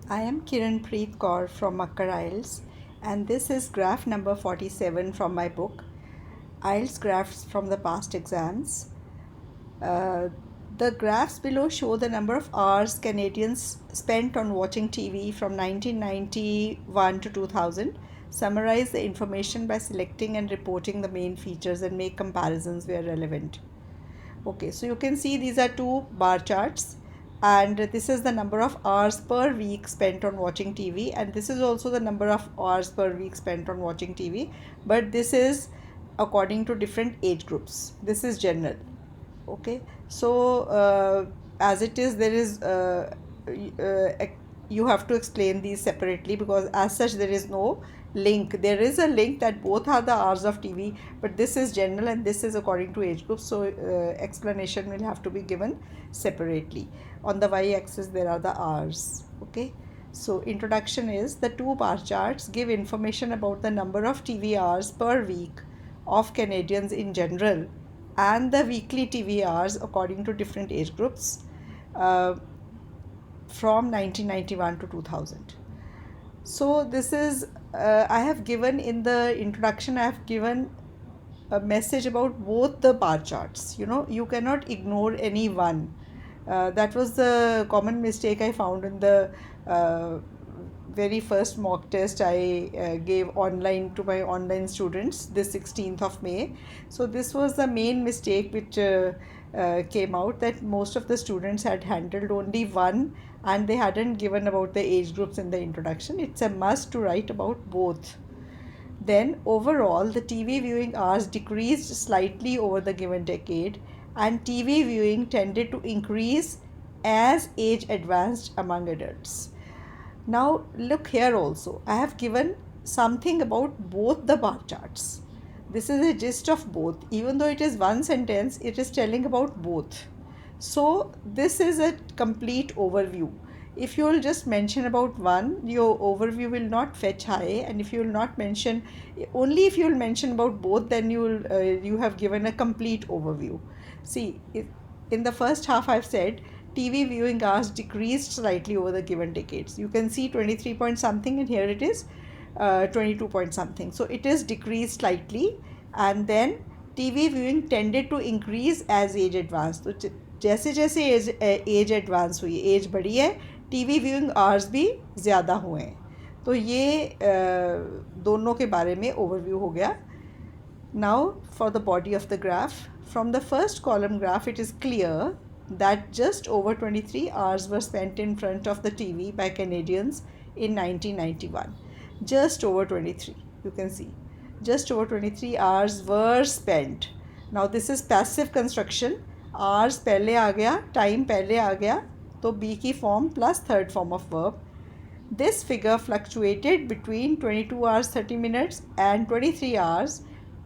I am Kiran Preet Kaur from Makkar IELTS, and this is graph number 47 from my book, IELTS Graphs from the Past Exams. Uh, the graphs below show the number of hours Canadians spent on watching TV from 1991 to 2000. Summarize the information by selecting and reporting the main features and make comparisons where relevant. Okay, so you can see these are two bar charts, and this is the number of hours per week spent on watching TV, and this is also the number of hours per week spent on watching TV, but this is according to different age groups. This is general. Okay, so as it is, there is you have to explain these separately, because as such there is no link. There is a link that both are the hours of TV, but this is general and this is according to age group, so explanation will have to be given separately. On the y-axis there are the hours. Okay, so introduction is the two bar charts give information about the number of TV hours per week of Canadians in general and the weekly TV hours according to different age groups uh, from 1991 to 2000. So this is I have given in the introduction, I have given a message about both the bar charts. You cannot ignore any one. That was the common mistake I found in the very first mock test I gave online to my online students this 16th of May. So this was the main mistake which came out, that most of the students had handled only one and they hadn't given about the age groups in the introduction. It's a must to write about both. Then, overall, the TV viewing hours decreased slightly over the given decade, and TV viewing tended to increase as age advanced among adults. Now, look here also. I have given something about both the bar charts. This is a gist of both. Even though it is one sentence, it is telling about both. So, this is a complete overview. If you will just mention about one, your overview will not fetch high, and if you will not mention, only if you will mention about both, then you have given a complete overview. See, in the first half I've said TV viewing hours decreased slightly over the given decades. You can see 23 point something, and here it is 22 point something. So it is decreased slightly, and then TV viewing tended to increase as age advanced. तो जैसे जैसे as advance हुई, as बढ़ी है, TV viewing hours भी ज़्यादा हुए हैं. तो ये दोनों के बारे में ओवरव्यू हो गया. Now for the body of the graph, from the first column graph it is clear that just over 23 hours were spent in front of the TV by Canadians in 1991. Just over 23, you can see. Just over 23 hours were spent. Now this is passive construction. Hours पहले आ गया, time पहले आ गया, तो be की form plus third form of verb. This figure fluctuated between 22 hours 30 minutes and 23 hours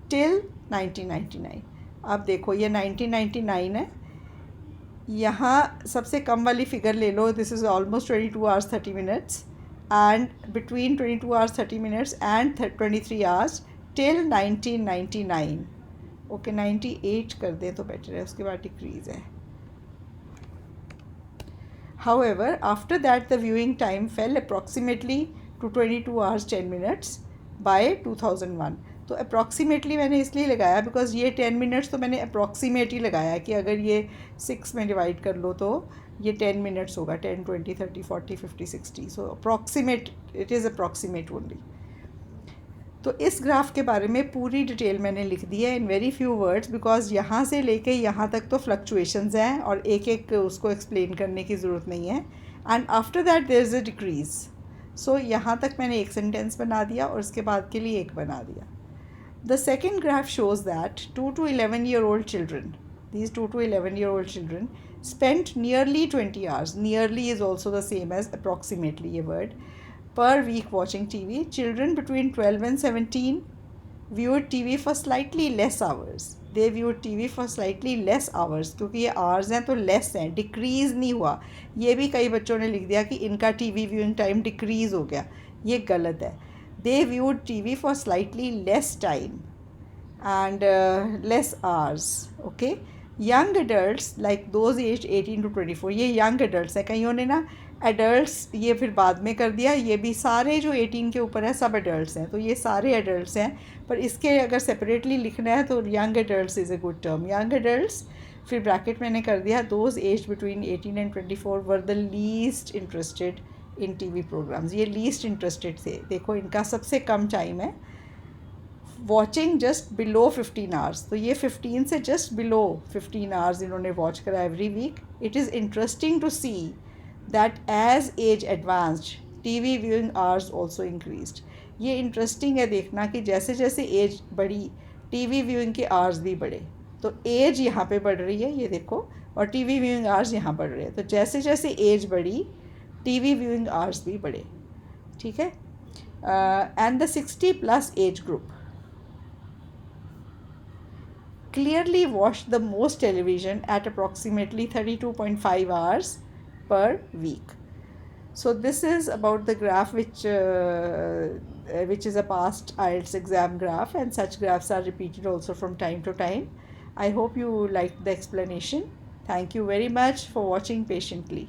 till 1999. अब देखो ये 1999 है. यहाँ सबसे कम वाली फिगर ले लो. This is almost 22 hours 30 minutes, and between 22 hours 30 minutes and 23 hours till 1999. Okay 98 कर दें तो बेटर है, उसके बाद डिक्रीज़ है. However, after that the viewing time fell approximately to 22 hours 10 minutes by 2001. तो अप्रॉक्सीमेटली मैंने इसलिए लगाया बिकॉज ये 10 मिनट्स तो मैंने अप्रॉक्सीमेट ही लगाया कि अगर ये 6 में डिवाइड कर लो तो ये 10 मिनट्स होगा. 10 20 30 40 50 60. सो approximate, it is approximate only. तो इस ग्राफ के बारे में पूरी डिटेल मैंने लिख दी है in very few words, because यहाँ से लेके यहाँ तक तो फ्लक्चुएशंस हैं और एक एक उसको एक्सप्लेन करने की ज़रूरत नहीं है. And after that there is a decrease. So यहाँ तक मैंने एक सेंटेंस बना दिया और उसके बाद के लिए एक बना दिया. The second graph shows that 2 to 11-year-old children, these 2 to 11-year-old children spent nearly 20 hours. Nearly is also the same as approximately a word. Per week watching TV. Children between 12 and 17 viewed TV for slightly less hours. They viewed TV for slightly less hours. क्योंकि ये hours हैं तो less हैं, decrease नहीं हुआ. ये भी कई बच्चों ने लिख दिया कि इनका TV viewing time decrease हो गया. ये गलत है. They viewed TV for slightly less time and less hours. Okay, young adults like those aged 18 to 24, ये young adults हैं. कईयों ने ना एडल्ट्स ये फिर बाद में कर दिया, ये भी सारे जो 18 के ऊपर हैं सब एडल्ट्स हैं, तो ये सारे एडल्ट्स हैं। पर इसके अगर सेपरेटली लिखना है तो young adults is a good term, young adults. फिर ब्रैकेट मैंने कर दिया, those age between 18 and 24 were the least interested in TV programmes. ये लीस्ट इंटरेस्टेड थे, देखो इनका सबसे कम टाइम है, वॉचिंग जस्ट बिलो 15 आवर्स, तो ये 15 से जस्ट बिलो 15 आवर्स इन्होंने वॉच करा every week. It is interesting to see that as age advanced TV viewing hours also increased. ये इंटरेस्टिंग है देखना कि जैसे जैसे एज बढ़ी टीवी व्यूइंग के आवर्स भी बढ़े। तो एज यहाँ पे बढ़ रही है, ये देखो, और टीवी व्यूइंग आवर्स यहाँ बढ़ रहे हैं, तो जैसे जैसे एज बढ़ी टीवी व्यूइंग आवर्स भी बढ़े, ठीक है। And the 60+ age group clearly watch the most television at approximately 32.5 hours per week. So this is about the graph which is a past IELTS exam graph, and such graphs are repeated also from time to time. I hope you liked the explanation. Thank you very much for watching patiently.